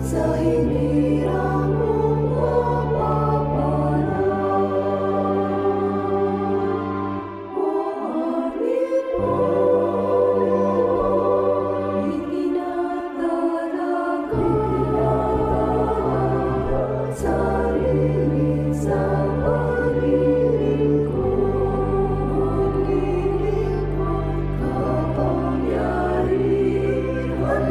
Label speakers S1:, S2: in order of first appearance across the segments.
S1: sa hinirang mong mapapalang. O amin mo, itinatalaga sarili sa paglilingkod, kapangyarihan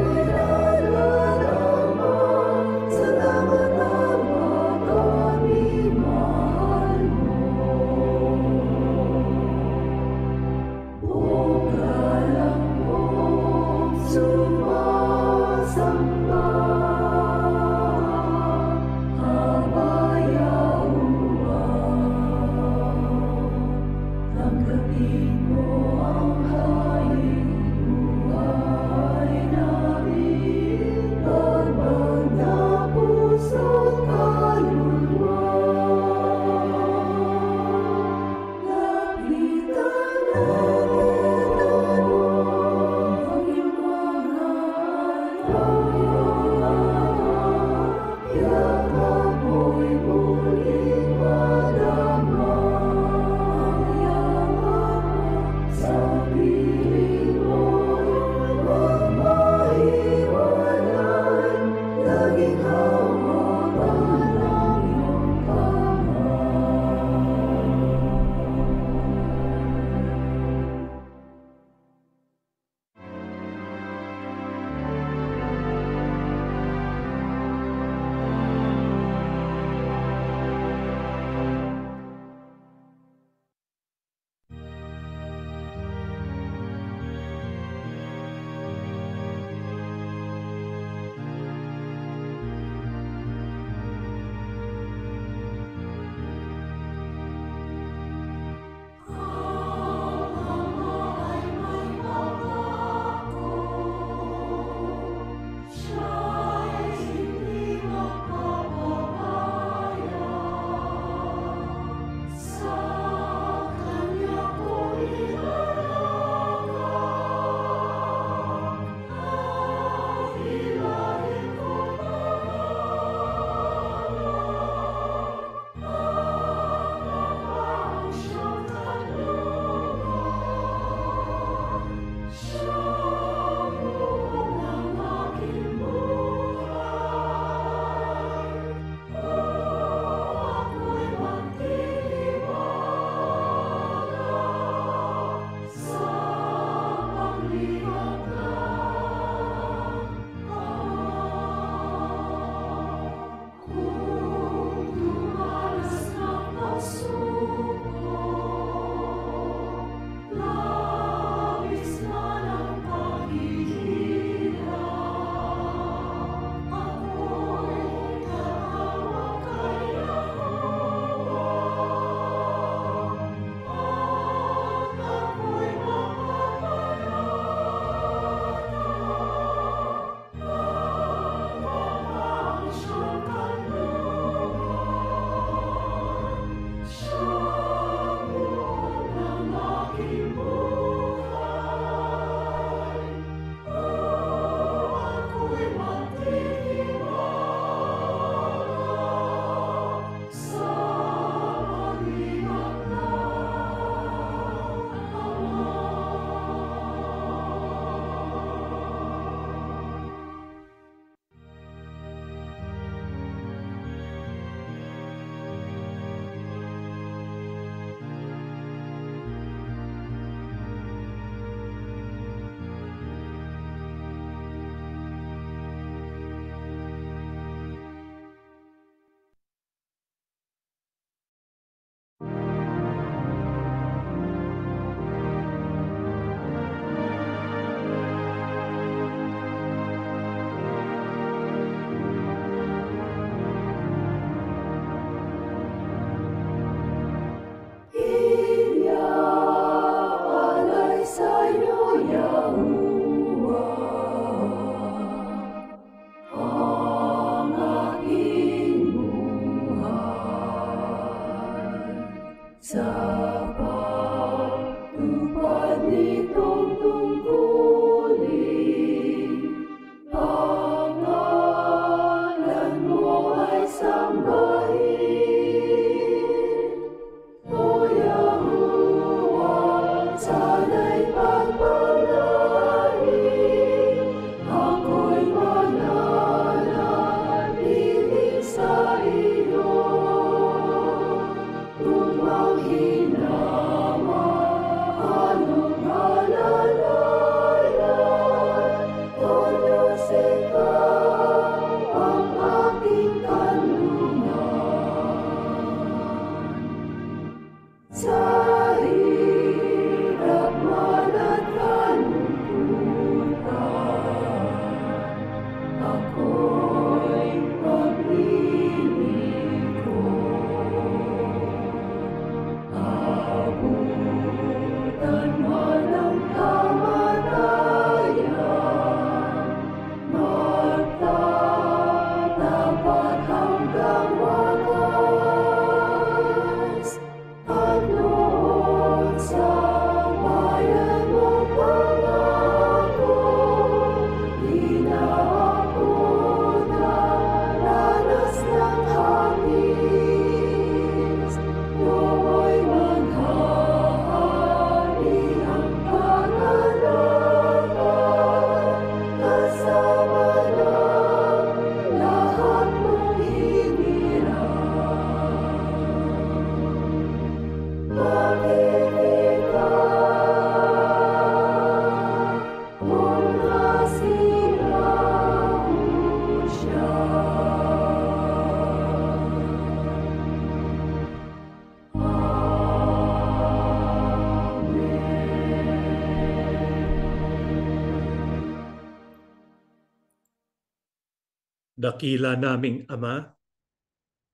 S2: Dakila naming Ama,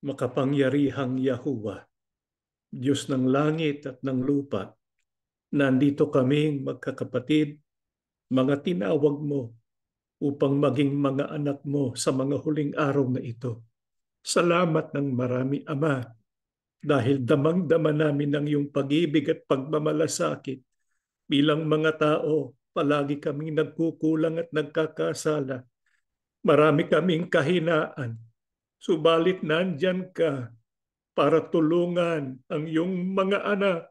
S2: makapangyarihang Yahuwah, Diyos ng langit at ng lupa, nandito kaming magkakapatid, mga tinawag mo upang maging mga anak mo sa mga huling araw na ito. Salamat ng marami, Ama, dahil damang-dama namin ang iyong pag-ibig at pagmamalasakit. Bilang mga tao, palagi kaming nagkukulang at nagkakasala. Marami kaming kahinaan. Subalit nandyan ka para tulungan ang iyong mga anak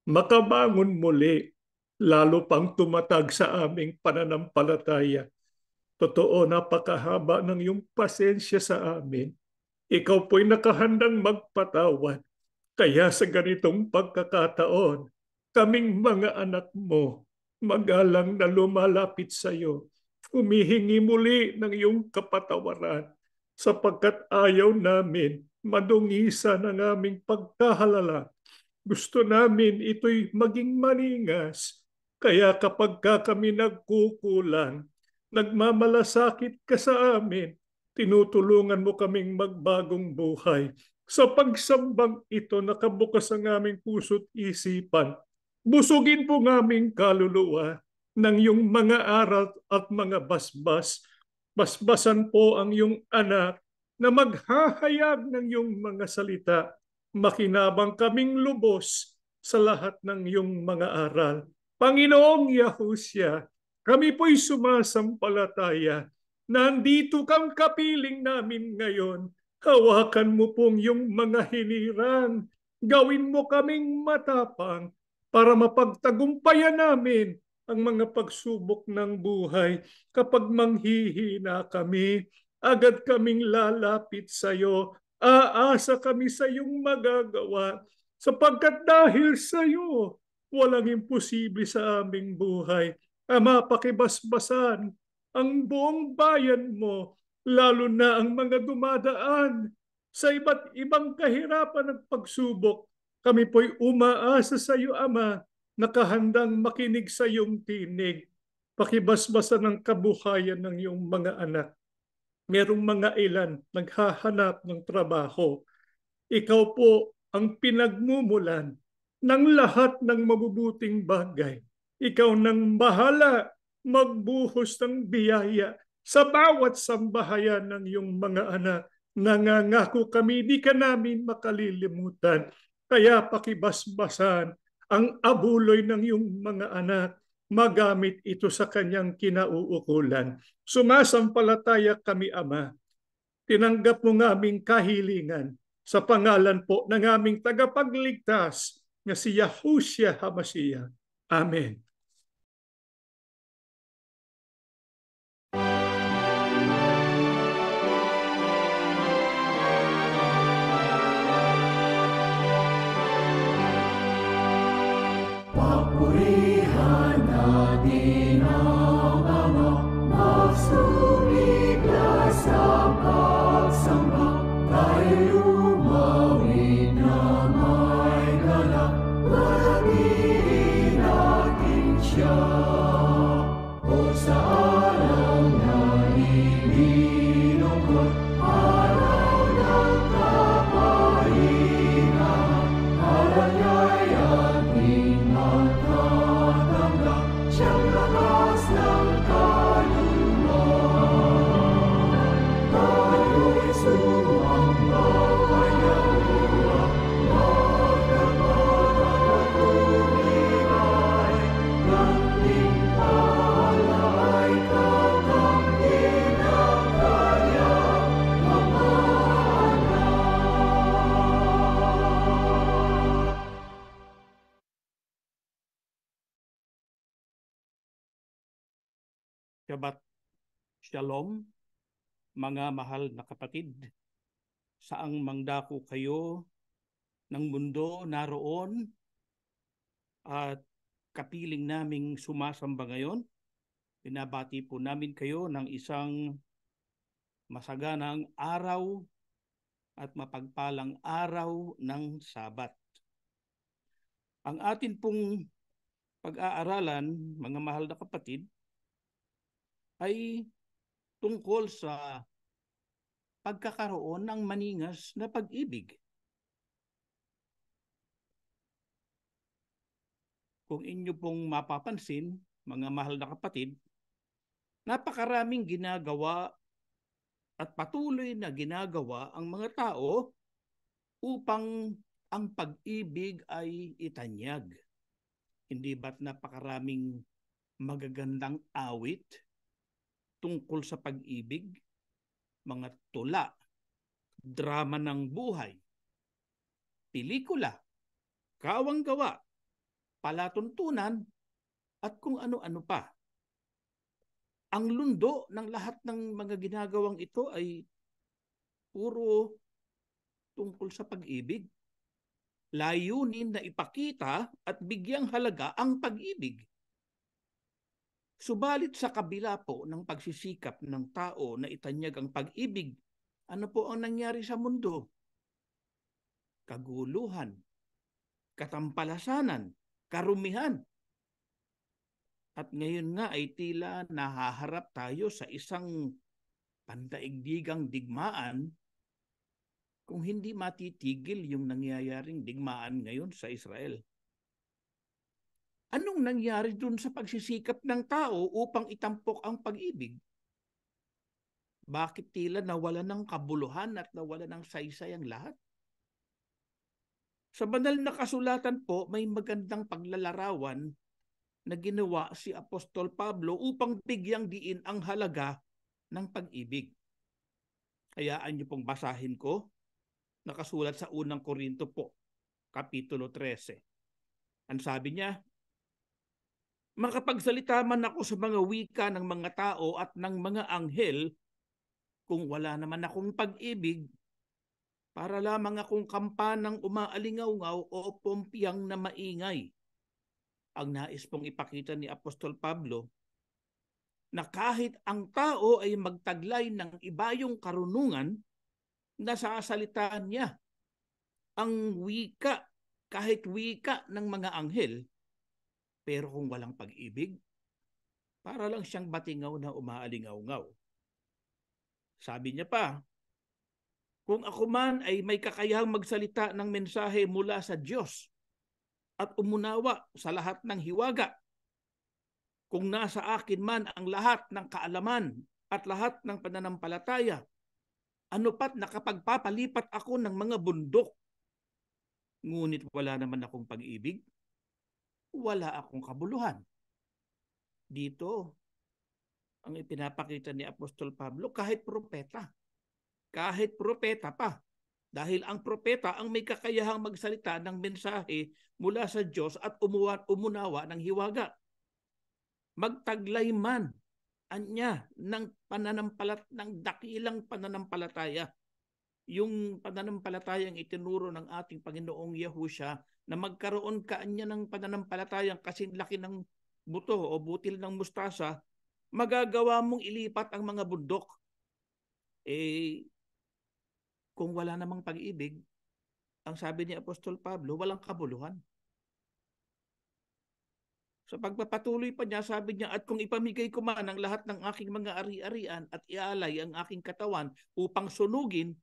S2: makabangon muli, lalo pang tumatag sa aming pananampalataya. Totoo, napakahaba ng iyong pasensya sa amin. Ikaw po'y nakahandang magpatawad. Kaya sa ganitong pagkakataon, kaming mga anak mo, magalang na lumalapit sa iyo, humihingi muli ng iyong kapatawaran sapagkat ayaw namin madungisan ang aming pagkahalala. Gusto namin ito'y maging maningas. Kaya kapag kami nagkukulang, nagmamalasakit ka sa amin, tinutulungan mo kaming magbagong buhay. Sa pagsambang ito, nakabukas ang aming puso't isipan. Busugin po ng aming kaluluwa ng iyong mga aral at mga basbas. Basbasan po ang iyong anak na maghahayag ng iyong mga salita. Makinabang kaming lubos sa lahat ng iyong mga aral. Panginoong Yahusya, kami po'y sumasampalataya. Nandito kang kapiling namin ngayon. Hawakan mo pong yung mga hinirang. Gawin mo kaming matapang para mapagtagumpayan namin ang mga pagsubok ng buhay. Kapag manghihina kami, agad kaming lalapit sa iyo. Aasa kami sa iyong magagawa sapagkat dahil sa iyo, walang imposible sa aming buhay. Ama, pakibasbasan ang buong bayan mo, lalo na ang mga dumadaan sa iba't ibang kahirapan at pagsubok. Kami po'y umaasa sa iyo, Ama, nakahandang makinig sa iyong tinig. Pakibasbasan ang kabuhayan ng iyong mga anak. Merong mga ilan naghahanap ng trabaho. Ikaw po ang pinagmumulan ng lahat ng mabubuting bagay. Ikaw nang bahala magbuhos ng biyaya sa bawat sambahayan ng iyong mga anak. Nangangako kami, di ka namin makalilimutan. Kaya pakibasbasan ang abuloy ng iyong mga anak. Magamit ito sa kanyang kinauukulan. Sumasampalataya kami, Ama. Tinanggap mo ng aming kahilingan sa pangalan po ng aming tagapagligtas na si Yahushua HaMashiach. Amen.
S1: Papurihan natin ang Ama, magsumigla sa pagsamba, tayo lumawin na may ganap, malapiin natin siya. O sa araw na ininungkot, araw ng kapahingahan, araw niya'y ating matatanggap, siyang lakas ng kaluluwa. Tayo'y sumamba kay Yahuwah, magdamag at tumibay, naging pala ay kakamtin ng kanyang mga anak.
S3: Shabbat Shalom, mga mahal na kapatid. Saang mangdako kayo ng mundo naroon at kapiling naming sumasamba ngayon, binabati po namin kayo ng isang masaganang araw at mapagpalang araw ng Sabat. Ang atin pong pag-aaralan, mga mahal na kapatid, ay tungkol sa pagkakaroon ng maningas na pag-ibig. Kung inyo pong mapapansin, mga mahal na kapatid, napakaraming ginagawa at patuloy na ginagawa ang mga tao upang ang pag-ibig ay itanyag. Hindi ba't napakaraming magagandang awit tungkol sa pag-ibig, mga tula, drama ng buhay, pelikula, kawang-gawa, palatuntunan, at kung ano-ano pa. Ang lundo ng lahat ng mga ginagawang ito ay puro tungkol sa pag-ibig. Layunin na ipakita at bigyang halaga ang pag-ibig. Subalit sa kabila po ng pagsisikap ng tao na itanyag ang pag-ibig, ano po ang nangyari sa mundo? Kaguluhan, katampalasanan, karumihan. At ngayon nga ay tila nahaharap tayo sa isang pandaigdigang digmaan kung hindi matitigil yung nangyayaring digmaan ngayon sa Israel. Anong nangyari dun sa pagsisikap ng tao upang itampok ang pag-ibig? Bakit tila nawala ng kabuluhan at nawala ng saysay ang lahat? Sa banal na kasulatan po, may magandang paglalarawan na ginawa si Apostol Pablo upang bigyang diin ang halaga ng pag-ibig. Hayaan niyo pong basahin ko, nakasulat sa unang Korinto po, Kapitulo 13. Ang sabi niya, makapagsalita man ako sa mga wika ng mga tao at ng mga anghel, kung wala naman akong pag-ibig, para lamang akong kampanang umaalingaw-ngaw o pompiyang na maingay. Ang nais pong ipakita ni Apostol Pablo na kahit ang tao ay magtaglay ng ibayong karunungan, nasasalitaan niya ang wika, kahit wika ng mga anghel, pero kung walang pag-ibig, para lang siyang batingaw na umaalingaw-ngaw. Sabi niya pa, kung ako man ay may kakayahang magsalita ng mensahe mula sa Diyos at umunawa sa lahat ng hiwaga, kung nasa akin man ang lahat ng kaalaman at lahat ng pananampalataya, ano pat nakapagpapalipat ako ng mga bundok, ngunit wala naman akong pag-ibig, wala akong kabuluhan. Dito, ang ipinapakita ni Apostol Pablo, kahit propeta pa, dahil ang propeta ang may kakayahang magsalita ng mensahe mula sa Diyos at umunawa ng hiwaga. Magtaglay man anya ng dakilang pananampalataya, yung pananampalatayang itinuro ng ating Panginoong Yahusya na magkaroon kaanya ng pananampalatayang kasing laki ng buto o butil ng mustasa, magagawa mong ilipat ang mga bundok. Kung wala namang pag-ibig, ang sabi ni Apostol Pablo, walang kabuluhan. Sa pagpapatuloy pa niya, sabi niya, at kung ipamigay ko man ang lahat ng aking mga ari-arian at ialay ang aking katawan upang sunugin,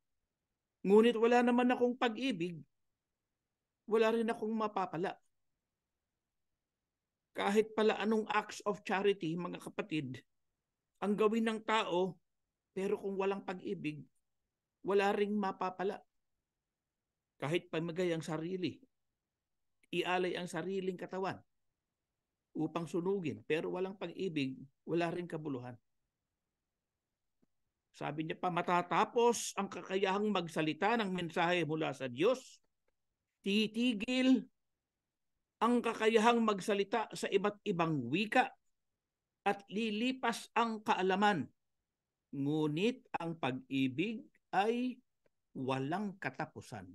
S3: ngunit wala naman akong pag-ibig, wala rin akong mapapala. Kahit pala anong acts of charity, mga kapatid, ang gawin ng tao, pero kung walang pag-ibig, wala ring mapapala. Kahit pamigay ang sarili, ialay ang sariling katawan upang sunugin, pero walang pag-ibig, wala ring kabuluhan. Sabi niya pa, matatapos ang kakayahang magsalita ng mensahe mula sa Diyos, titigil ang kakayahang magsalita sa iba't ibang wika at lilipas ang kaalaman. Ngunit ang pag-ibig ay walang katapusan.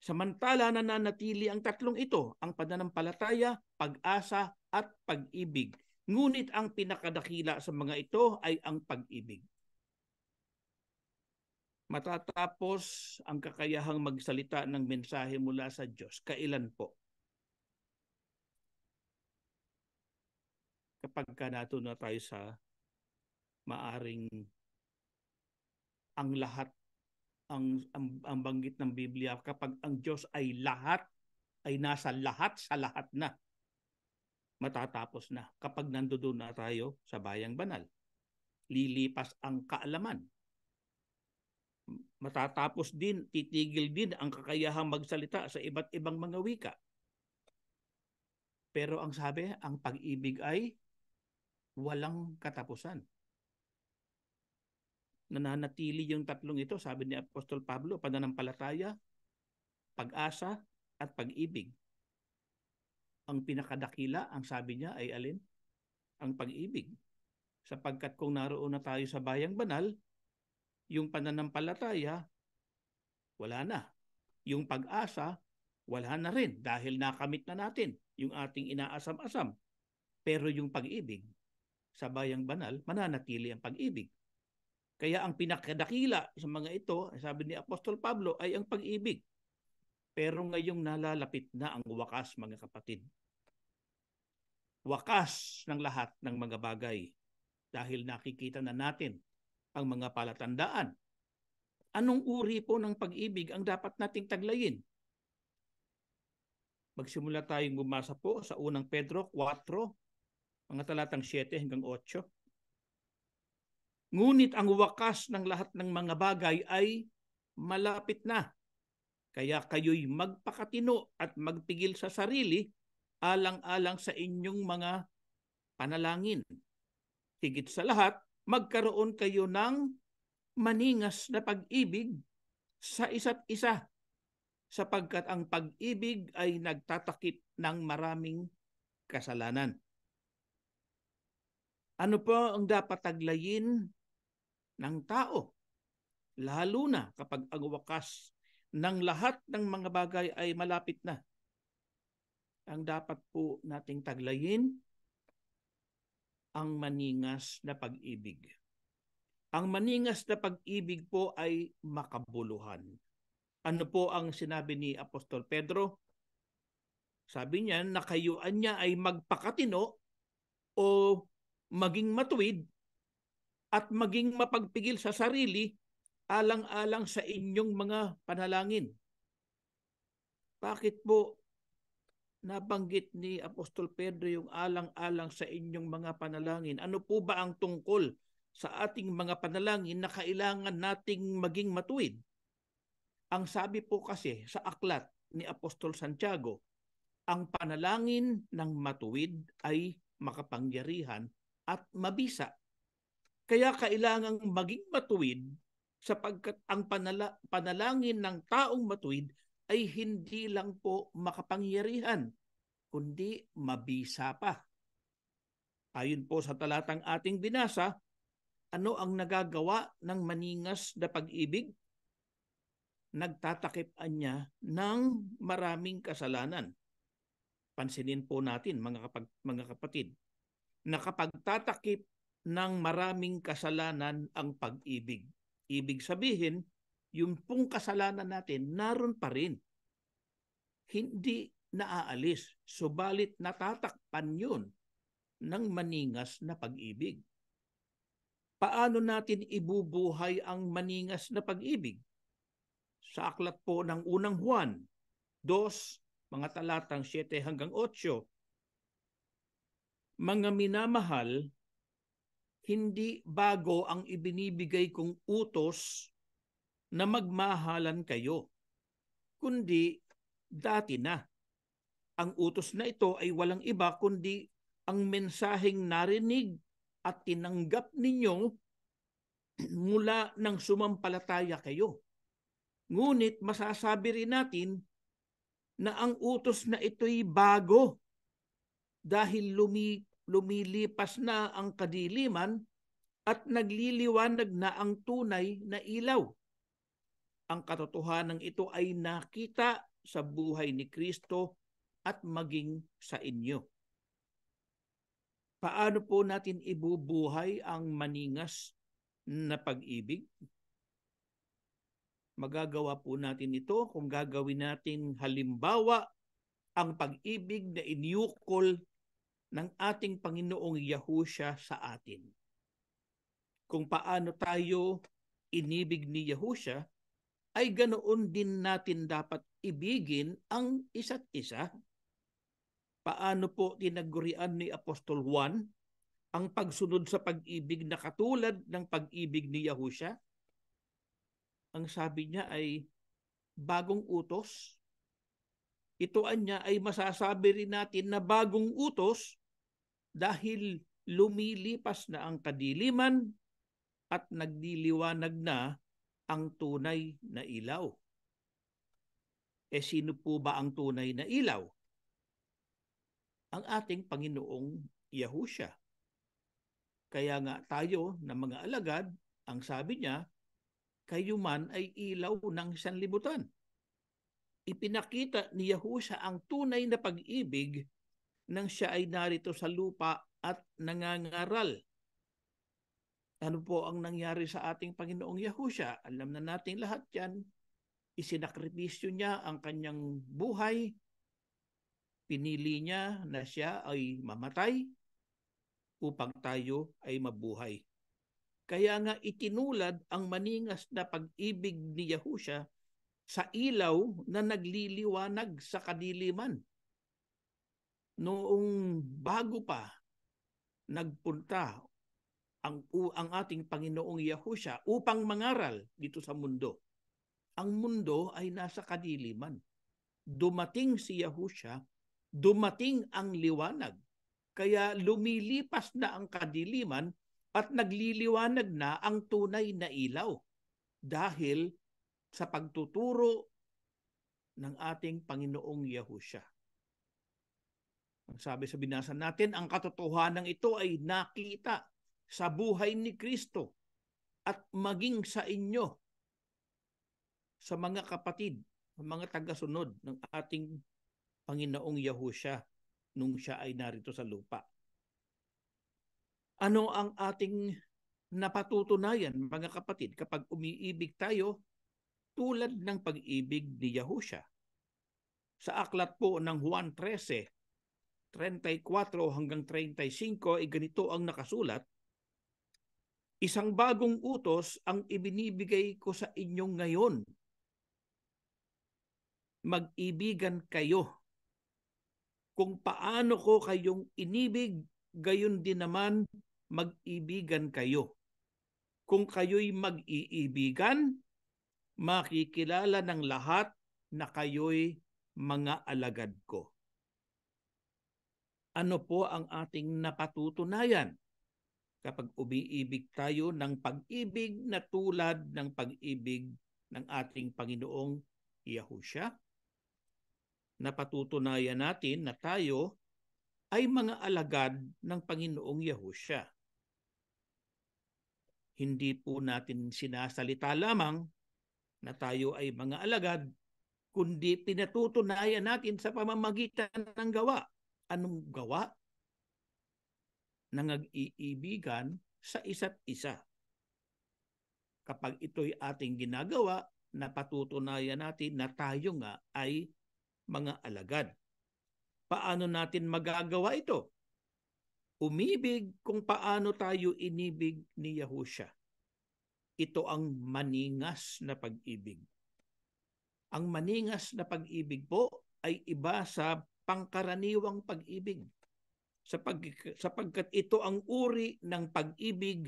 S3: Samantala nananatili ang tatlong ito, ang pananampalataya, pag-asa at pag-ibig. Ngunit ang pinakadakila sa mga ito ay ang pag-ibig. Matatapos ang kakayahang magsalita ng mensahe mula sa Diyos. Kailan po? Kapag nato na tayo sa maaring ang lahat, ang banggit ng Biblia, kapag ang Diyos ay lahat, ay nasa lahat sa lahat na, matatapos na kapag nandoon na tayo sa bayang banal. Lilipas ang kaalaman. Matatapos din, titigil din ang kakayahang magsalita sa iba't ibang mga wika. Pero ang sabi, ang pag-ibig ay walang katapusan. Nananatili yung tatlong ito, sabi ni Apostol Pablo, pananampalataya, pag-asa, at pag-ibig. Ang pinakadakila, ang sabi niya ay alin? Ang pag-ibig. Sapagkat kung naroon na tayo sa bayang banal, yung pananampalataya, wala na. Yung pag-asa, wala na rin dahil nakamit na natin yung ating inaasam-asam. Pero yung pag-ibig, sa bayang banal, mananatili ang pag-ibig. Kaya ang pinakadakila sa mga ito, sabi ni Apostol Pablo, ay ang pag-ibig. Pero ngayong nalalapit na ang wakas, mga kapatid. Wakas ng lahat ng mga bagay dahil nakikita na natin ang mga palatandaan. Anong uri po ng pag-ibig ang dapat nating taglayin? Magsimula tayong bumasa po sa unang Pedro 4, mga talatang 7 hanggang 8. Ngunit ang wakas ng lahat ng mga bagay ay malapit na. Kaya kayo'y magpakatino at magpigil sa sarili alang-alang sa inyong mga panalangin. Higit sa lahat, magkaroon kayo ng maningas na pag-ibig sa isa't isa, sapagkat ang pag-ibig ay nagtatakip ng maraming kasalanan. Ano po ang dapat taglayin ng tao? Lalo na kapag ang wakas ng lahat ng mga bagay ay malapit na. Ang dapat po nating taglayin, ang maningas na pag-ibig. Ang maningas na pag-ibig po ay makabuluhan. Ano po ang sinabi ni Apostol Pedro? Sabi niya, nakayuan niya ay magpakatino o maging matuwid at maging mapagpigil sa sarili alang-alang sa inyong mga panalangin. Bakit po nabanggit ni Apostol Pedro yung alang-alang sa inyong mga panalangin? Ano po ba ang tungkol sa ating mga panalangin na kailangan nating maging matuwid? Ang sabi po kasi sa aklat ni Apostol Santiago, ang panalangin ng matuwid ay makapangyarihan at mabisa. Kaya kailangang maging matuwid sapagkat ang panalangin ng taong matuwid ay hindi lang po makapangyarihan, kundi mabisa pa. Ayon po sa talatang ating binasa, ano ang nagagawa ng maningas na pag-ibig? Nagtatakip niya ng maraming kasalanan. Pansinin po natin mga kapatid, na kapag tatakip ng maraming kasalanan ang pag-ibig, ibig sabihin, yung pong kasalanan natin naroon pa rin. Hindi naaalis, subalit natatakpan yun ng maningas na pag-ibig. Paano natin ibubuhay ang maningas na pag-ibig? Sa aklat po ng unang Juan 2, mga talatang 7 hanggang 8, mga minamahal, hindi bago ang ibinibigay kong utos na magmahalan kayo, kundi dati na. Ang utos na ito ay walang iba kundi ang mensaheng narinig at tinanggap ninyo mula nang sumampalataya kayo. Ngunit masasabi rin natin na ang utos na ito'y bago dahil lumilipas na ang kadiliman at nagliliwanag na ang tunay na ilaw. Ang katotohanan ito ay nakita sa buhay ni Kristo at maging sa inyo. Paano po natin ibubuhay ang maningas na pag-ibig? Magagawa po natin ito kung gagawin natin halimbawa ang pag-ibig na iniukol ng ating Panginoong Yahushua sa atin. Kung paano tayo inibig ni Yahusha, ay ganoon din natin dapat ibigin ang isa't isa. Paano po tinagurian ni Apostol Juan ang pagsunod sa pag-ibig na katulad ng pag-ibig ni Yahusha? Ang sabi niya ay bagong utos. Ito anya ay masasabi rin natin na bagong utos dahil lumilipas na ang kadiliman at nagliliwanag na ang tunay na ilaw. Sino po ba ang tunay na ilaw? Ang ating Panginoong Yahusha. Kaya nga tayo na mga alagad, ang sabi niya, kayo man ay ilaw ng sanlibutan. Ipinakita ni Yahusha ang tunay na pag-ibig nang siya ay narito sa lupa at nangangaral. Ano po ang nangyari sa ating Panginoong Yahusha? Alam na natin lahat yan. Isinakripisyo niya ang kanyang buhay. Pinili niya na siya ay mamatay upang tayo ay mabuhay. Kaya nga itinulad ang maningas na pag-ibig ni Yahusha sa ilaw na nagliliwanag sa kadiliman. Noong bago pa nagpunta ang ating Panginoong Yahusha upang mangaral dito sa mundo. Ang mundo ay nasa kadiliman. Dumating si Yahusha, dumating ang liwanag. Kaya lumilipas na ang kadiliman at nagliliwanag na ang tunay na ilaw dahil sa pagtuturo ng ating Panginoong Yahusha. Ang sabi sa binasa natin, ang katotohanan ito ay nakita sa buhay ni Kristo at maging sa inyo, sa mga kapatid, mga tagasunod ng ating Panginoong Yahusha nung siya ay narito sa lupa. Ano ang ating napatutunayan, mga kapatid, kapag umiibig tayo tulad ng pag-ibig ni Yahusha? Sa aklat po ng Juan 13:34 hanggang 35 ay ganito ang nakasulat, isang bagong utos ang ibinibigay ko sa inyong ngayon. Mag-ibigan kayo. Kung paano ko kayong inibig, gayon din naman mag-ibigan kayo. Kung kayo'y mag-iibigan, makikilala ng lahat na kayo'y mga alagad ko. Ano po ang ating napatutunayan? Kapag umiibig tayo ng pag-ibig na tulad ng pag-ibig ng ating Panginoong Yahusha, napatutunayan natin na tayo ay mga alagad ng Panginoong Yahusha. Hindi po natin sinasalita lamang na tayo ay mga alagad, kundi pinatutunayan natin sa pamamagitan ng gawa. Anong gawa? Nang-iibigan sa isa't isa. Kapag ito'y ating ginagawa, napatutunayan natin na tayo nga ay mga alagad. Paano natin magagawa ito? Umibig kung paano tayo inibig ni Yahusha. Ito ang maningas na pag-ibig. Ang maningas na pag-ibig po ay iba sa pangkaraniwang pag-ibig. Sapagkat ito ang uri ng pag-ibig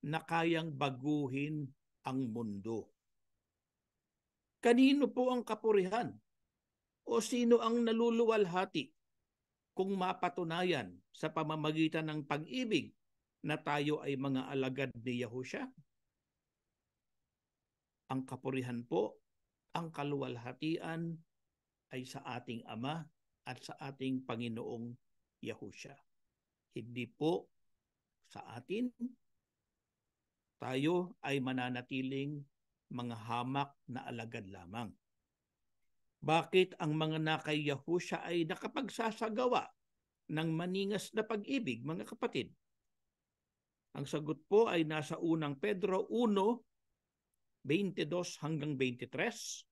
S3: na kayang baguhin ang mundo. Kanino po ang kapurihan? O sino ang naluluwalhati kung mapatunayan sa pamamagitan ng pag-ibig na tayo ay mga alagad ni Yahusha? Ang kapurihan po, ang kaluwalhatian ay sa ating Ama at sa ating Panginoong Yahusha. Hindi po sa atin. Tayo ay mananatiling mga hamak na alagad lamang. Bakit ang mga nakay Yahusha ay nakapagsasagawa ng maningas na pag-ibig, mga kapatid? Ang sagot po ay nasa unang Pedro 1:22 hanggang 23.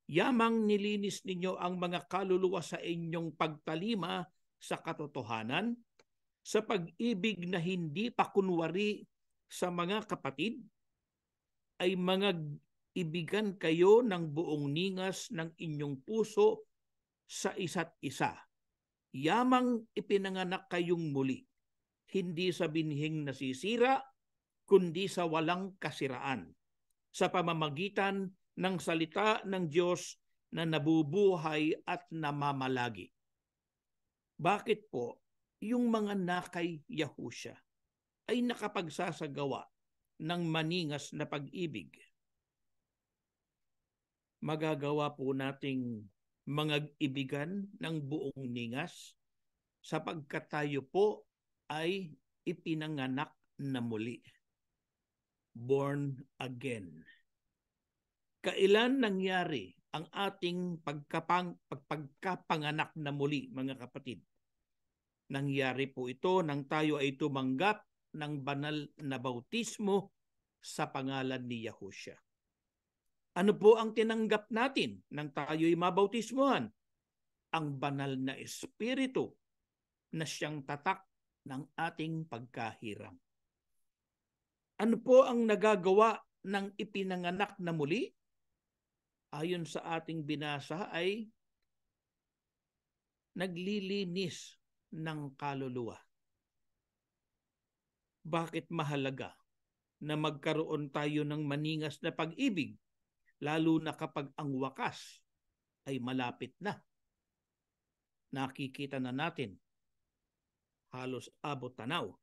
S3: Yamang nilinis ninyo ang mga kaluluwa sa inyong pagtalima sa katotohanan, sa pag-ibig na hindi pakunwari sa mga kapatid, ay mga ibigan kayo ng buong ningas ng inyong puso sa isa't isa. Yamang ipinanganak kayong muli, hindi sa binhing nasisira, kundi sa walang kasiraan, sa pamamagitan ng salita ng Diyos na nabubuhay at namamalagi. Bakit po yung mga nakay Yahusya ay nakapagsasagawa ng maningas na pag-ibig? Magagawa po nating mga ibigan ng buong ningas sapagkat tayo po ay ipinanganak na muli. Born again. Kailan nangyari ang ating pagkapanganak na muli, mga kapatid? Nangyari po ito nang tayo ay tumanggap ng banal na bautismo sa pangalan ni Yahusya. Ano po ang tinanggap natin nang tayo'y mabautismuhan? Ang banal na Espiritu na siyang tatak ng ating pagkahirang. Ano po ang nagagawa ng ipinanganak na muli? Ayon sa ating binasa ay naglilinis ng kaluluwa. Bakit mahalaga na magkaroon tayo ng maningas na pag-ibig? Lalo na kapag ang wakas ay malapit na. Nakikita na natin, halos abot tanaw,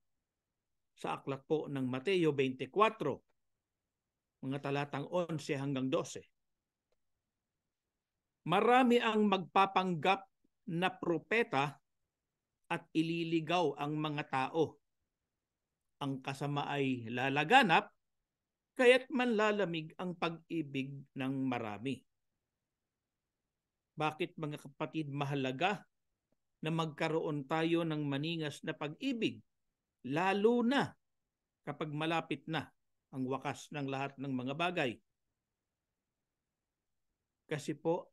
S3: sa aklat po ng Mateo 24, mga talatang 11 hanggang 12. Marami ang magpapanggap na propeta at ililigaw ang mga tao. Ang kasama ay lalaganap, kaya't manlalamig ang pag-ibig ng marami. Bakit, mga kapatid, mahalaga na magkaroon tayo ng maningas na pag-ibig? Lalo na kapag malapit na ang wakas ng lahat ng mga bagay. Kasi po,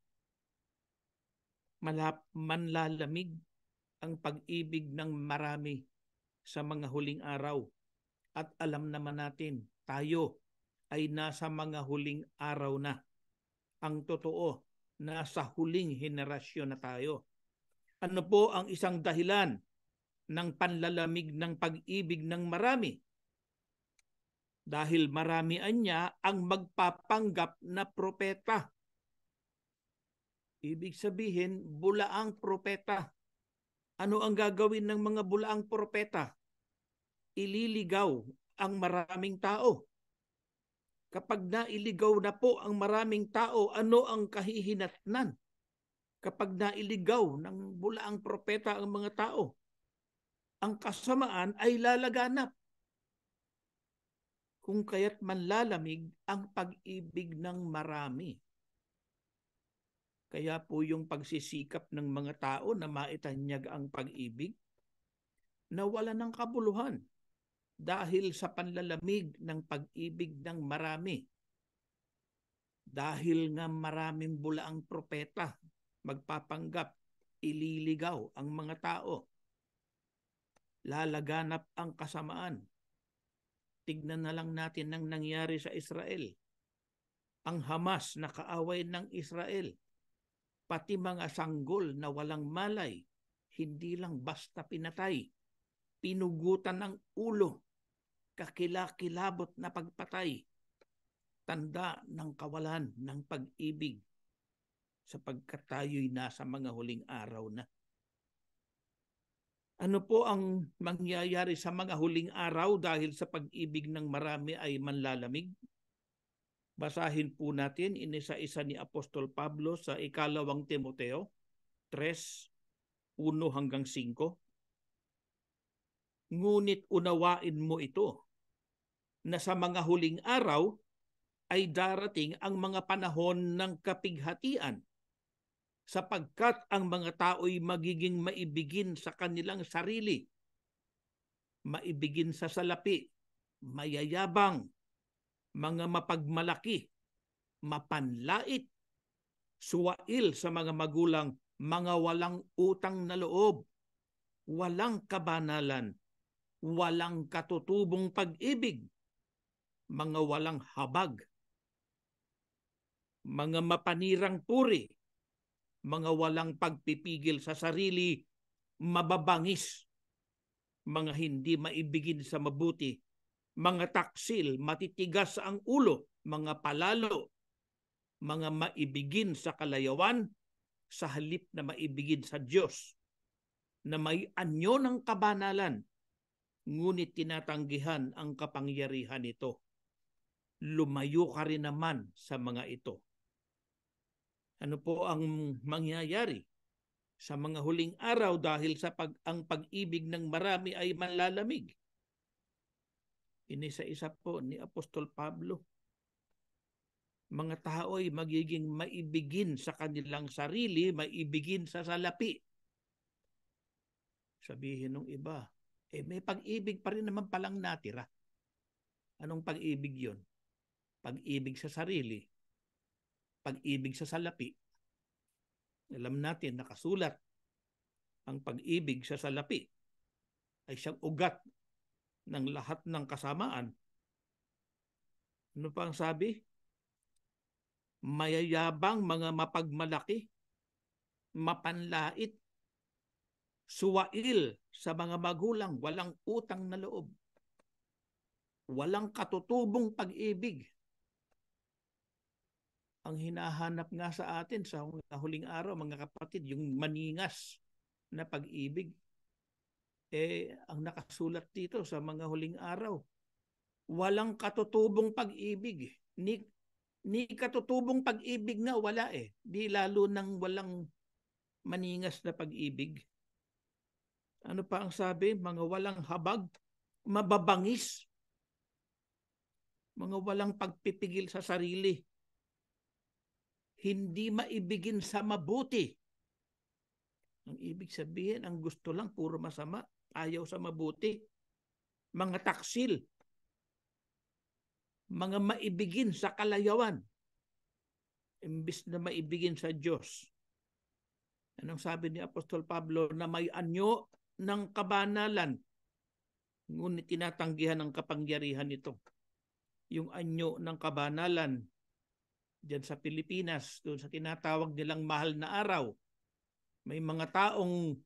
S3: manlalamig ang pag-ibig ng marami sa mga huling araw. At alam naman natin, tayo ay nasa mga huling araw na. Ang totoo, nasa huling henerasyon na tayo. Ano po ang isang dahilan ng panlalamig ng pag-ibig ng marami? Dahil maramian niya ang magpapanggap na propeta. Ibig sabihin, bulaang propeta. Ano ang gagawin ng mga bulaang propeta? Ililigaw ang maraming tao. Kapag nailigaw na po ang maraming tao, ano ang kahihinatnan? Kapag nailigaw ng bulaang propeta ang mga tao, ang kasamaan ay lalaganap. Kung kaya't manlalamig ang pag-ibig ng marami. Kaya po yung pagsisikap ng mga tao na maitanyag ang pag-ibig, nawala ng kabuluhan dahil sa panlalamig ng pag-ibig ng marami. Dahil nga maraming bulaang propeta magpapanggap, ililigaw ang mga tao. Lalaganap ang kasamaan. Tignan na lang natin ang nangyari sa Israel. Ang Hamas na kaaway ng Israel, pati mga sanggol na walang malay, hindi lang basta pinatay, pinugutan ng ulo, kakilakilabot na pagpatay, tanda ng kawalan ng pag-ibig sapagkat tayo'y nasa mga huling araw na. Ano po ang mangyayari sa mga huling araw dahil sa pag-ibig ng marami ay manlalamig? Basahin po natin inisa-isa ni Apostol Pablo sa ikalawang Timoteo 3:1 hanggang 5. Ngunit unawain mo ito, na sa mga huling araw ay darating ang mga panahon ng kapighatian, sapagkat ang mga tao'y magiging maibigin sa kanilang sarili, maibigin sa salapi, mayayabang, mga mapagmalaki, mapanlait, suwail sa mga magulang, mga walang utang na loob, walang kabanalan, walang katutubong pag-ibig, mga walang habag, mga mapanirang puri, mga walang pagpipigil sa sarili, mababangis, mga hindi maibigin sa mabuti, mga taksil, matitigas ang ulo, mga palalo, mga maibigin sa kalayawan, sa halip na maibigin sa Diyos, na may anyo ng kabanalan, ngunit tinatanggihan ang kapangyarihan nito. Lumayo ka rin naman sa mga ito. Ano po ang mangyayari sa mga huling araw dahil sa ang pag-ibig ng marami ay manlalamig? Inisa-isa po ni Apostol Pablo. Mga tao ay magiging maibigin sa kanilang sarili, maibigin sa salapi. Sabihin ng iba, may pag-ibig pa rin naman palang natira. Anong pag-ibig yon? Pag-ibig sa sarili, pag-ibig sa salapi. Alam natin, nakasulat, ang pag-ibig sa salapi ay siyang ugat ng lahat ng kasamaan. Ano pa ang sabi? Mayayabang, mga mapagmalaki, mapanlait, suwail sa mga magulang, walang utang na loob, walang katutubong pag-ibig. Ang hinahanap nga sa atin sa huling araw, mga kapatid, yung maningas na pag-ibig. Ang nakasulat dito sa mga huling araw, walang katutubong pag-ibig. Ni katutubong pag-ibig nga wala Di lalo nang walang maningas na pag-ibig. Ano pa ang sabi? Mga walang habag, mababangis, mga walang pagpipigil sa sarili, hindi maibigin sa mabuti. Ang ibig sabihin, ang gusto lang puro masama, ayaw sa mabuti. Mga taksil, mga maibigin sa kalayawan, imbis na maibigin sa Diyos. Anong sabi ni Apostol Pablo? Na may anyo ng kabanalan, ngunit tinatanggihan ang kapangyarihan nito. Yung anyo ng kabanalan, diyan sa Pilipinas, doon sa tinatawag nilang mahal na araw, may mga taong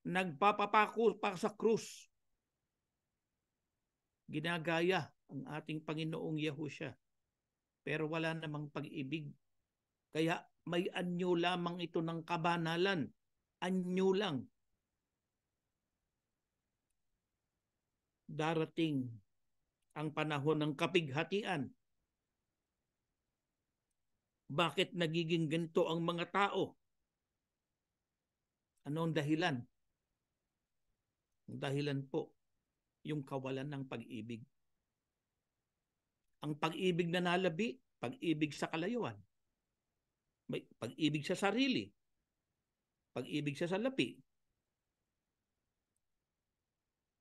S3: nagpapapako pa sa krus. Ginagaya ang ating Panginoong Yahushua. Pero wala namang pag-ibig. Kaya may anyo lamang ito ng kabanalan. Anyo lang. Darating ang panahon ng kapighatian. Bakit nagiging ganito ang mga tao? Ano ang dahilan? Ang dahilan po, yung kawalan ng pag-ibig. Ang pag-ibig na nalabi, pag-ibig sa kalayuan. May pag-ibig sa sarili, pag-ibig sa salapi.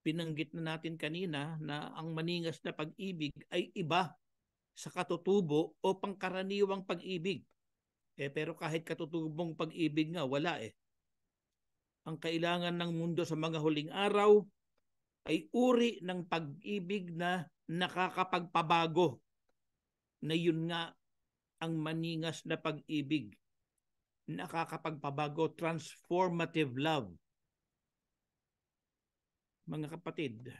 S3: Binanggit na natin kanina na ang maningas na pag-ibig ay iba sa katutubo o pangkaraniwang pag-ibig. Pero kahit katutubong pag-ibig nga, wala Ang kailangan ng mundo sa mga huling araw ay uri ng pag-ibig na nakakapagpabago. Na yun nga ang maningas na pag-ibig. Nakakapagpabago, transformative love. Mga kapatid,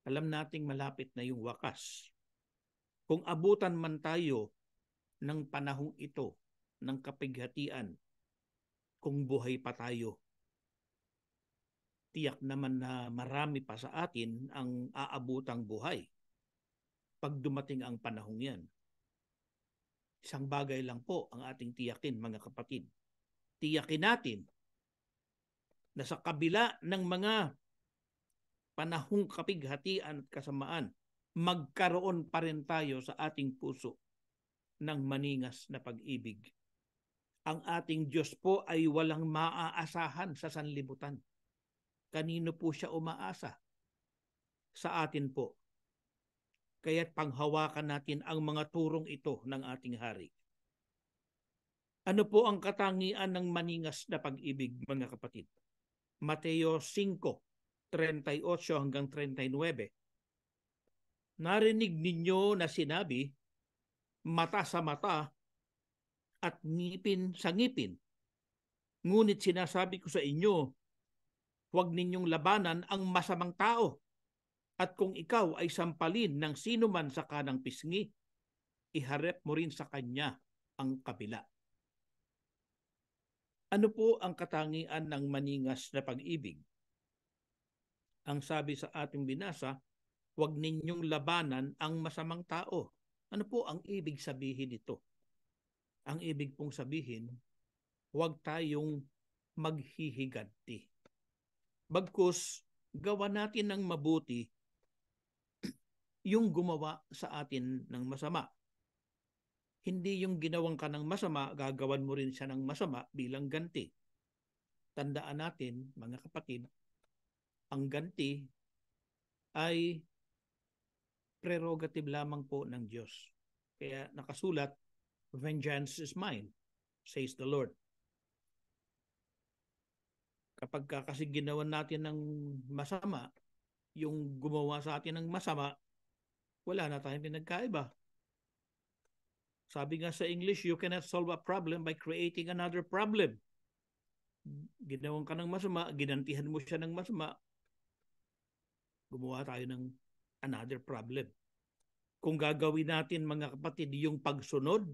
S3: alam nating malapit na yung wakas. Kung abutan man tayo ng panahong ito, ng kapighatian, kung buhay pa tayo, tiyak naman na marami pa sa atin ang aabutang buhay pag dumating ang panahong yan. Isang bagay lang po ang ating tiyakin, mga kapatid. Tiyakin natin na sa kabila ng mga panahong kapighatian at kasamaan, magkaroon pa rin tayo sa ating puso ng maningas na pag-ibig. Ang ating Diyos po ay walang maaasahan sa sanlibutan. Kanino po siya umaasa? Sa atin po. Kaya't panghawakan natin ang mga turong ito ng ating hari. Ano po ang katangian ng maningas na pag-ibig, mga kapatid? Mateo 5:38 hanggang 39. Narinig ninyo na sinabi, mata sa mata at ngipin sa ngipin. Ngunit sinasabi ko sa inyo, huwag ninyong labanan ang masamang tao. At kung ikaw ay sampalin ng sino man sa kanang pisngi, iharap mo rin sa kanya ang kabila. Ano po ang katangian ng maningas na pag-ibig? Ang sabi sa ating binasa, huwag ninyong labanan ang masamang tao. Ano po ang ibig sabihin nito? Ang ibig pong sabihin, huwag tayong maghihiganti. Bagkus, gawa natin ng mabuti yung gumawa sa atin ng masama. Hindi yung ginawang ka ng masama, gagawan mo rin siya ng masama bilang ganti. Tandaan natin, mga kapatid, ang ganti ay prerogative lamang po ng Diyos. Kaya nakasulat, vengeance is mine, says the Lord. Kapag kasi ginawan natin ng masama, yung gumawa sa atin ng masama, wala na tayong pinagkaiba. Sabi nga sa English, you cannot solve a problem by creating another problem. Ginawan ka ng masama, ginantihan mo siya ng masama, gumawa tayo ng another problem. Kung gagawin natin, mga kapatid, yung pagsunod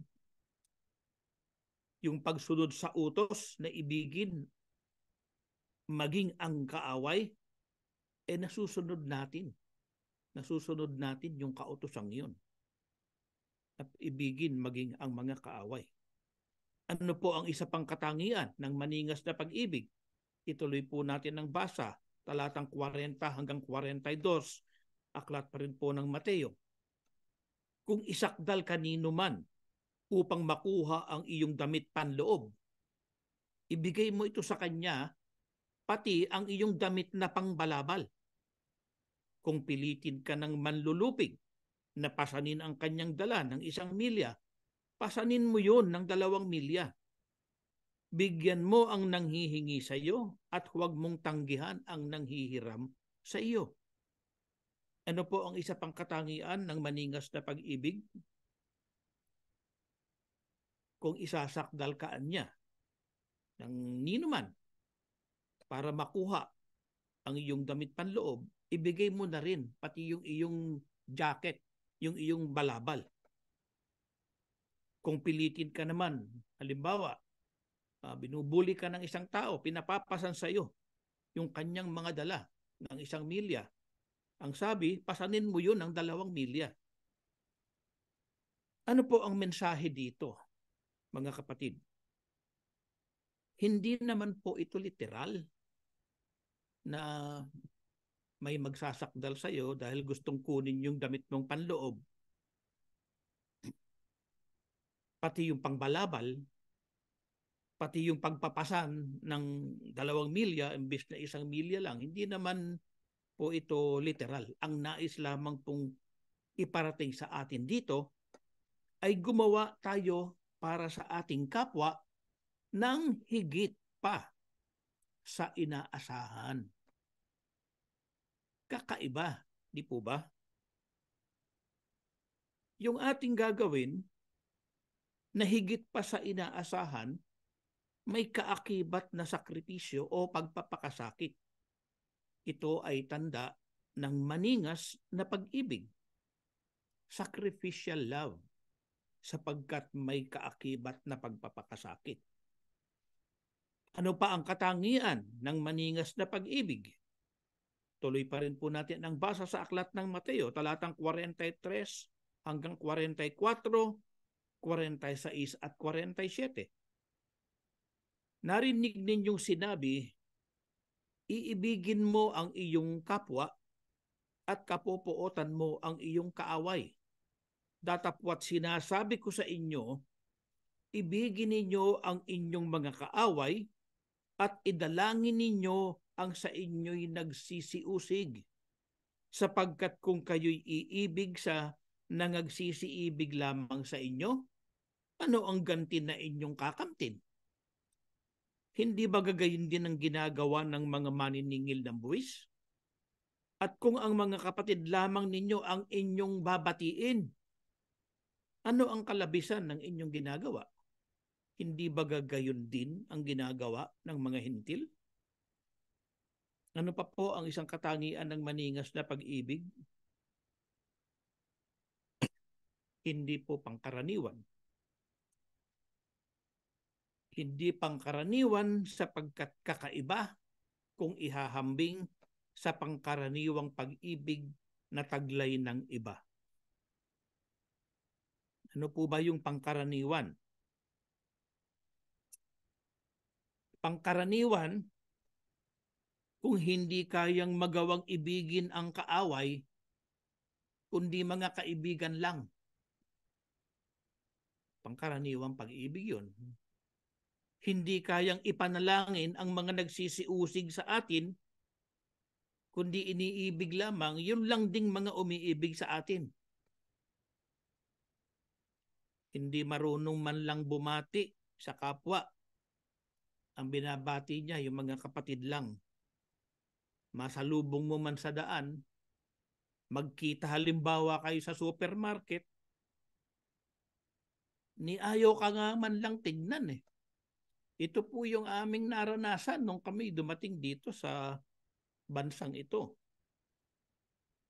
S3: sa utos na ibigin, maging ang kaaway, nasusunod natin yung kautosang yun. At ibigin maging ang mga kaaway. Ano po ang isa pang katangian ng maningas na pag-ibig? Ituloy po natin ang basa, talatang 40 hanggang 42, aklat pa rin po ng Mateo. Kung isakdal kanino man upang makuha ang iyong damit panloob, ibigay mo ito sa kanya, pati ang iyong damit na pangbalabal. Kung pilitin ka ng manlulupig na pasanin ang kanyang dala ng 1 milya, pasanin mo yun ng 2 milya. Bigyan mo ang nanghihingi sa iyo at huwag mong tanggihan ang nanghihiram sa iyo. Ano po ang isa pang katangian ng maningas na pag-ibig? Kung isasakdal ka niya ng ninuman para makuha ang iyong damit panloob, ibigay mo na rin pati yung iyong jacket, yung iyong balabal. Kung pilitin ka naman, halimbawa, binubuli ka ng isang tao, pinapapasan sa iyo yung kanyang mga dala ng 1 milya. Ang sabi, pasanin mo yun ng 2 milya. Ano po ang mensahe dito, mga kapatid? Hindi naman po ito literal na may magsasakdal sa iyo dahil gustong kunin yung damit mong panloob. Pati yung pangbalabal, pati yung pagpapasan ng 2 milya imbes na 1 milya lang, hindi naman po ito literal. Ang nais lamang pong iparating sa atin dito ay gumawa tayo para sa ating kapwa ng higit pa sa inaasahan. Kakaiba, di po ba? Yung ating gagawin na higit pa sa inaasahan, may kaakibat na sakripisyo o pagpapakasakit. Ito ay tanda ng maningas na pag-ibig. Sacrificial love, sapagkat may kaakibat na pagpapakasakit. Ano pa ang katangian ng maningas na pag-ibig? Tuloy pa rin po natin ang basa sa aklat ng Mateo, talatang 43 hanggang 44, 46 at 47. Narinig ninyong sinabi, iibigin mo ang iyong kapwa at kapopuotan mo ang iyong kaaway. Datapwat sinasabi ko sa inyo, ibigin ninyo ang inyong mga kaaway at idalangin ninyo ang sa inyo'y nagsisiusig. Sapagkat kung kayo'y iibig sa nangagsisiibig lamang sa inyo, ano ang ganti na inyong kakamtin? Hindi ba gagayon din ang ginagawa ng mga maniningil ng buwis? At kung ang mga kapatid lamang ninyo ang inyong babatiin, ano ang kalabisan ng inyong ginagawa? Hindi ba gagayon din ang ginagawa ng mga hintil? Ano pa po ang isang katangian ng maningas na pag-ibig? Hindi po pangkaraniwan. Hindi pangkaraniwan sapagkat kakaiba kung ihahambing sa pangkaraniwang pag-ibig na taglay ng iba. Ano po ba yung pangkaraniwan? Pangkaraniwan, kung hindi kayang magawang ibigin ang kaaway, kundi mga kaibigan lang. Pangkaraniwang pag-ibig yun. Hindi kayang ipanalangin ang mga nagsisiusig sa atin, kundi iniibig lamang, yun lang ding mga umiibig sa atin. Hindi marunong man lang bumati sa kapwa. Ang binabati niya, yung mga kapatid lang. Masalubong mo man sa daan, magkita halimbawa kayo sa supermarket, ni ayaw ka nga man lang tignan eh. Ito po yung aming naranasan nung kami dumating dito sa bansang ito.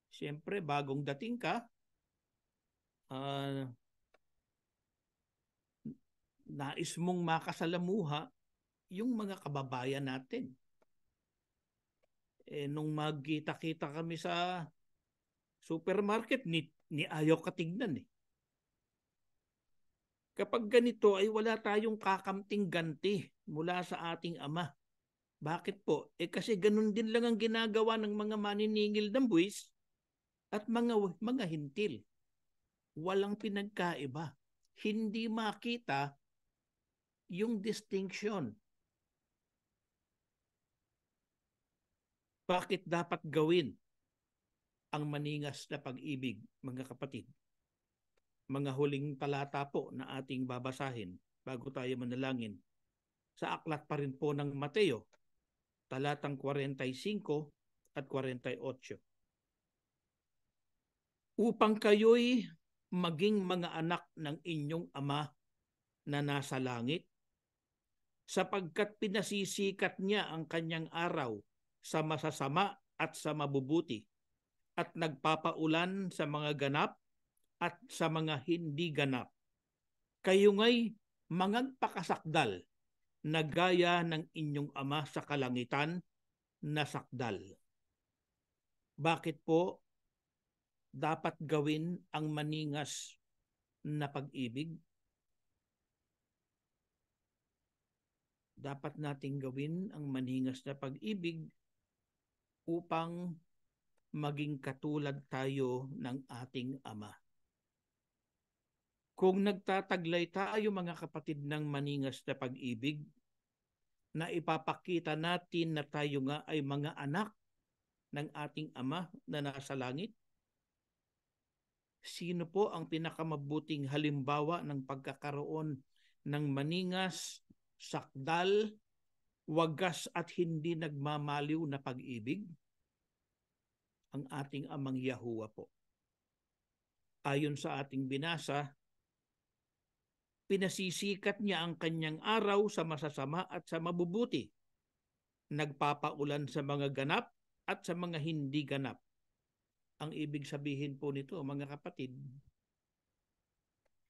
S3: Siyempre, bagong dating ka, nais mong makasalamuha yung mga kababayan natin. Nung magkita-kita kami sa supermarket, ni ayaw ka tignan eh. Kapag ganito ay wala tayong kakamting ganti mula sa ating Ama. Bakit po? Kasi ganun din lang ang ginagawa ng mga maniningil ng buwis at mga hintil. Walang pinagkaiba. Hindi makita yung distinction. Bakit dapat gawin ang maningas na pag-ibig, mga kapatid? Mga huling talata po na ating babasahin bago tayo manalangin. Sa aklat pa rin po ng Mateo, talatang 45 at 48. Upang kayo'y maging mga anak ng inyong Ama na nasa langit, sapagkat pinasisikat niya ang kanyang araw sa masasama at sa mabubuti, at nagpapaulan sa mga ganap at sa mga hindi ganap. Kayo nga'y mangagpakasakdal na gaya ng inyong Ama sa kalangitan na sakdal. Bakit po dapat gawin ang maningas na pag-ibig? Dapat nating gawin ang maningas na pag-ibig upang maging katulad tayo ng ating Ama. Kung nagtataglay tayo, mga kapatid, ng maningas na pag-ibig, na ipapakita natin na tayo nga ay mga anak ng ating Ama na nasa langit, sino po ang pinakamabuting halimbawa ng pagkakaroon ng maningas, sakdal, wagas at hindi nagmamaliw na pag-ibig? Ang ating Amang Yahuwah po. Ayon sa ating binasa, pinasisikat niya ang kanyang araw sa masasama at sa mabubuti. Nagpapaulan sa mga ganap at sa mga hindi ganap. Ang ibig sabihin po nito, mga kapatid,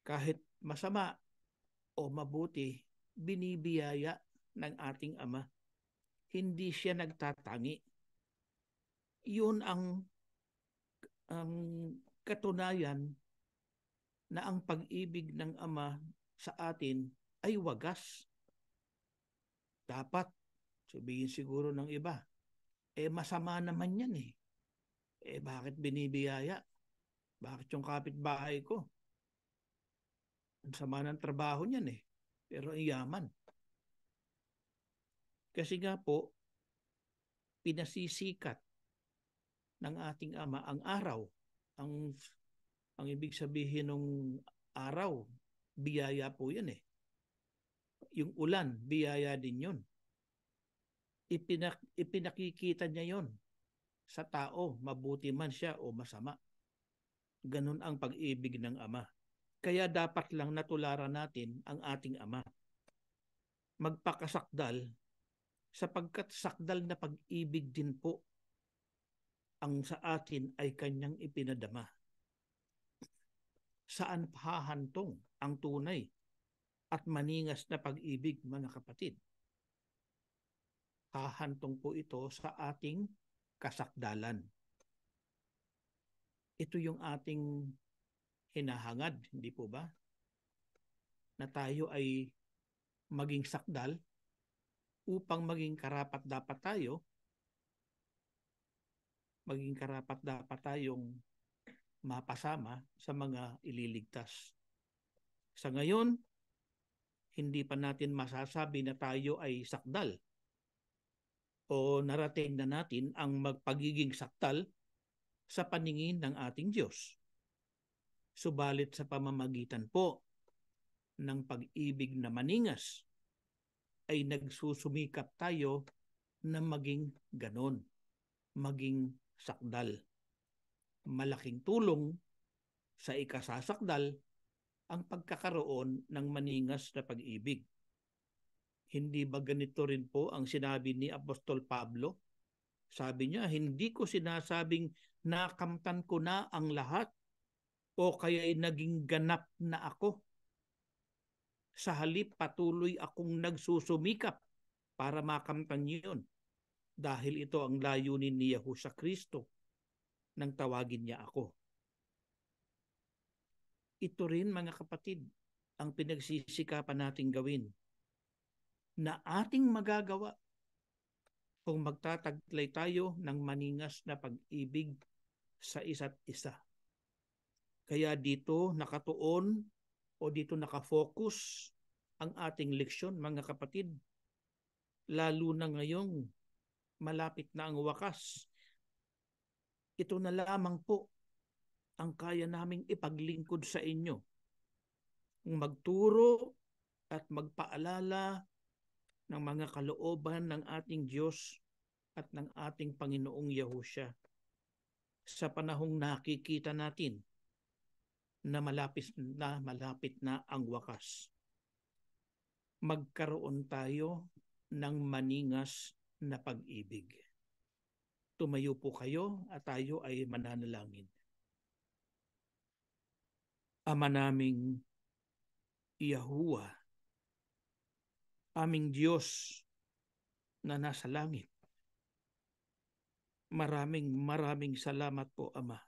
S3: kahit masama o mabuti, binibiyaya ng ating Ama. Hindi siya nagtatangi. Yun ang katunayan na ang pag-ibig ng Ama sa atin ay wagas. Dapat, sabihin siguro ng iba, masama naman yan eh. Bakit binibiyaya? Bakit yung kapitbahay ko? Ang sama ng trabaho niyan eh. Pero ang yaman. Kasi nga po, pinasisikat ng ating Ama ang araw. Ang ibig sabihin ng araw, biyaya po yan eh. Yung ulan, biyaya din yun. Ipinakikita niya yon sa tao, mabuti man siya o masama. Ganun ang pag-ibig ng Ama. Kaya dapat lang natularan natin ang ating Ama. Magpakasakdal sapagkat sakdal na pag-ibig din po ang sa atin ay kanyang ipinadama. Saan hahantong ang tunay at maningas na pag-ibig, mga kapatid? Hahantong po ito sa ating kasakdalan. Ito yung ating hinahangad, hindi po ba? Na tayo ay maging sakdal upang maging karapat-dapat tayo, maging karapat-dapat tayong mapasama sa mga ililigtas. Sa ngayon, hindi pa natin masasabi na tayo ay sakdal o narating na natin ang magpagiging sakdal sa paningin ng ating Diyos. Subalit sa pamamagitan po ng pag-ibig na maningas ay nagsusumikap tayo na maging ganon, maging sakdal. Malaking tulong sa ikasasakdal ang pagkakaroon ng maningas na pag-ibig. Hindi ba ganito rin po ang sinabi ni Apostol Pablo? Sabi niya, hindi ko sinasabing nakamtan ko na ang lahat o kaya'y naging ganap na ako. Sa halip, patuloy akong nagsusumikap para makamtan yun. Dahil ito ang layunin ni Yahushua Kristo nang tawagin niya ako. Ito rin, mga kapatid, ang pinagsisikapan nating gawin na ating magagawa kung magtataglay tayo ng maningas na pag-ibig sa isa't isa. Kaya dito nakatuon o dito nakafocus ang ating leksyon, mga kapatid. Lalo na ngayong malapit na ang wakas. Ito na lamang po ang kaya naming ipaglingkod sa inyo. Magturo at magpaalala ng mga kalooban ng ating Diyos at ng ating Panginoong Yahushua sa panahong nakikita natin na malapit na ang wakas. Magkaroon tayo ng maningas na pag-ibig. Tumayo po kayo at tayo ay mananalangin. Ama naming Yahuwah, aming Diyos na nasa langit, maraming salamat po, Ama,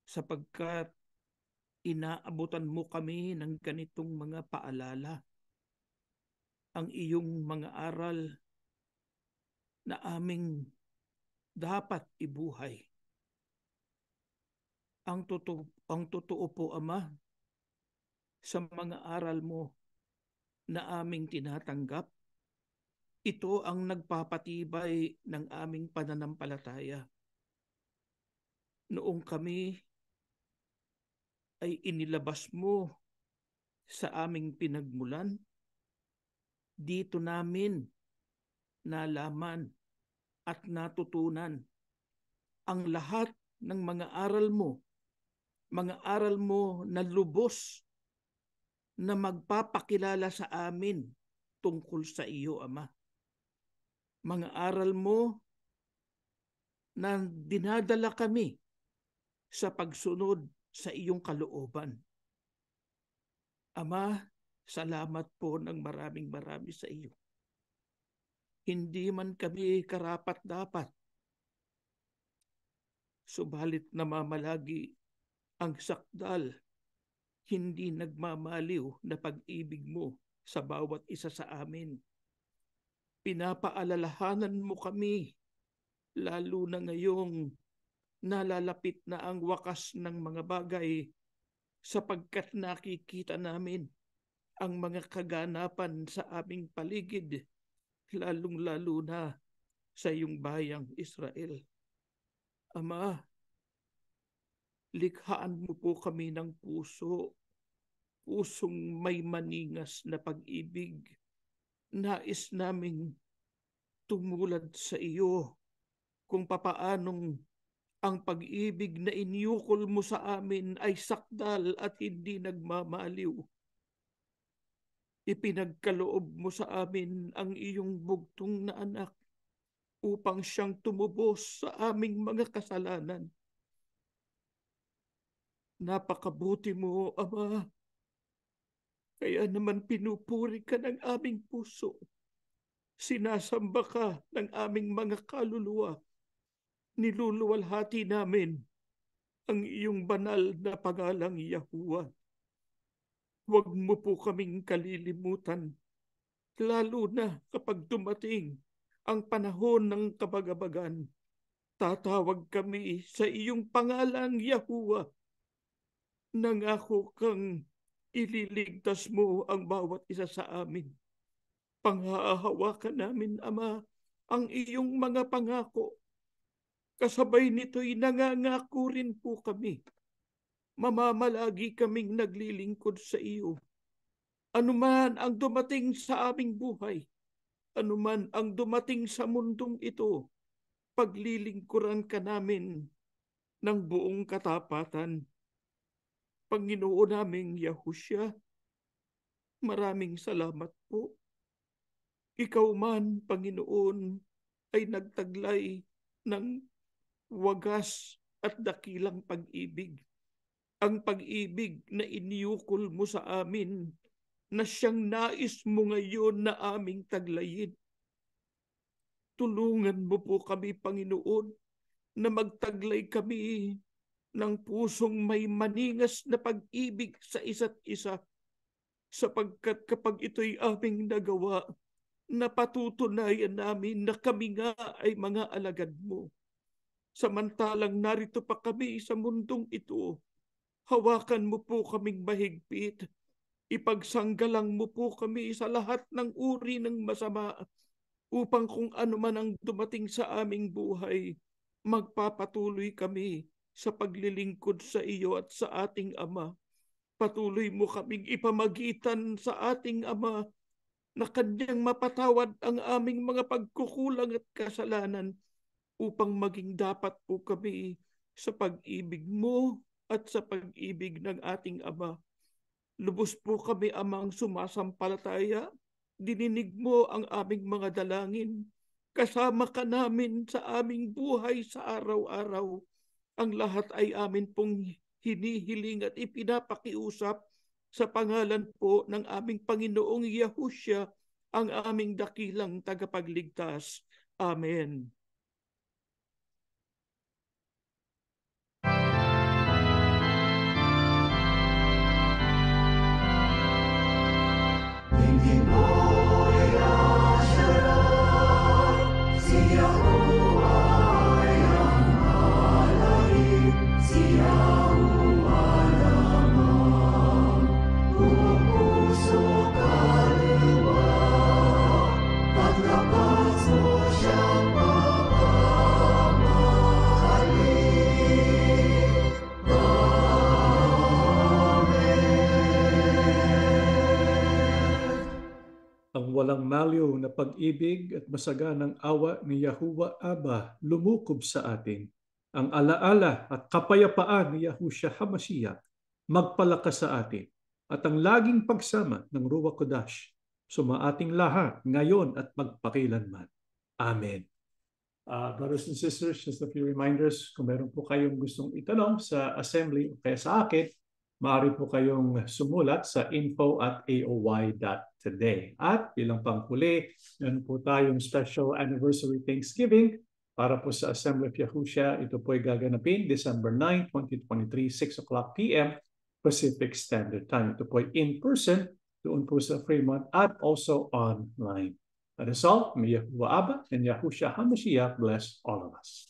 S3: sapagkat inaabutan mo kami ng ganitong mga paalala, ang iyong mga aral na aming dapat ibuhay. Ang totoo po, Ama, sa mga aral mo na aming tinatanggap, ito ang nagpapatibay ng aming pananampalataya. Noong kami ay inilabas mo sa aming pinagmulan, dito namin nalaman at natutunan ang lahat ng mga aral mo na lubos na magpapakilala sa amin tungkol sa iyo, Ama. Mga aral mo na dinadala kami sa pagsunod sa iyong kalooban. Ama, salamat po ng maraming sa iyo. Hindi man kami karapat-dapat, subalit namamalagi ang sakdal, hindi nagmamaliw na pag-ibig mo sa bawat isa sa amin. Pinapaalalahanan mo kami, lalo na ngayong nalalapit na ang wakas ng mga bagay, sapagkat nakikita namin ang mga kaganapan sa aming paligid, lalong-lalo na sa iyong bayang Israel. Ama, likhaan mo po kami ng pusong may maningas na pag-ibig. Nais naming tumulad sa iyo kung papaanong ang pag-ibig na inyukol mo sa amin ay sakdal at hindi nagmamaliw. Ipinagkaloob mo sa amin ang iyong bugtong na anak upang siyang tumubos sa aming mga kasalanan. Napakabuti mo, Ama. Kaya naman pinupuri ka ng aming puso. Sinasamba ka ng aming mga kaluluwa. Niluluwalhati namin ang iyong banal na pangalang Yahuwah. Huwag mo po kaming kalilimutan, lalo na kapag dumating ang panahon ng kabagabagan. Tatawag kami sa iyong pangalang Yahuwah. Nangako kang ililigtas mo ang bawat isa sa amin. Panghahawakan namin, Ama, ang iyong mga pangako. Kasabay nito'y nangangako rin po kami. Mamamalagi kaming naglilingkod sa iyo. Anuman ang dumating sa aming buhay, anuman ang dumating sa mundong ito, paglilingkuran ka namin ng buong katapatan. Panginoon naming Yahushua, maraming salamat po. Ikaw man, Panginoon, ay nagtaglay ng wagas at dakilang pag-ibig. Ang pag-ibig na iniukol mo sa amin na siyang nais mo ngayon na aming taglayin. Tulungan mo po kami, Panginoon, na magtaglay kami ng pusong may maningas na pag-ibig sa isa't isa, sapagkat kapag ito'y aming nagawa, napatutunayan namin na kami nga ay mga alagad mo. Samantalang narito pa kami sa mundong ito, hawakan mo po kaming mahigpit. Ipagsanggalang mo po kami sa lahat ng uri ng masama upang kung ano man ang dumating sa aming buhay, magpapatuloy kami sa paglilingkod sa iyo at sa ating Ama. Patuloy mo kaming ipamagitan sa ating Ama na kanyang mapatawad ang aming mga pagkukulang at kasalanan upang maging dapat po kami sa pag-ibig mo at sa pag-ibig ng ating Ama. Lubos po kami, Amang sumasampalataya. Dininig mo ang aming mga dalangin. Kasama ka namin sa aming buhay sa araw-araw. Ang lahat ay amin pong hinihiling at ipinapakiusap sa pangalan po ng aming Panginoong Yahushua, ang aming dakilang tagapagligtas. Amen.
S2: Ang walang maliw na pag-ibig at masaganang awa ni Yahuwah Abba lumukob sa atin. Ang alaala at kapayapaan ni Yahushua HaMashiach magpalakas sa atin. At ang laging pagsama ng Ruach Kodash sumaating lahat ngayon at magpakilanman. Amen. Brothers and sisters, just a few reminders. Kung meron po kayong gustong itanong sa assembly o kaya sa akin, maaari po kayong sumulat sa info@aoy.today. At bilang panghuli, meron po tayong special anniversary Thanksgiving para po sa Assembly of Yahushua. Ito po ay gaganapin December 9, 2023, 6 o'clock p.m. Pacific Standard Time. Ito po ay in person, doon po sa Fremont at also online. That is all. May Yahuwah Abba and Yahushua HaMashiach bless all of us.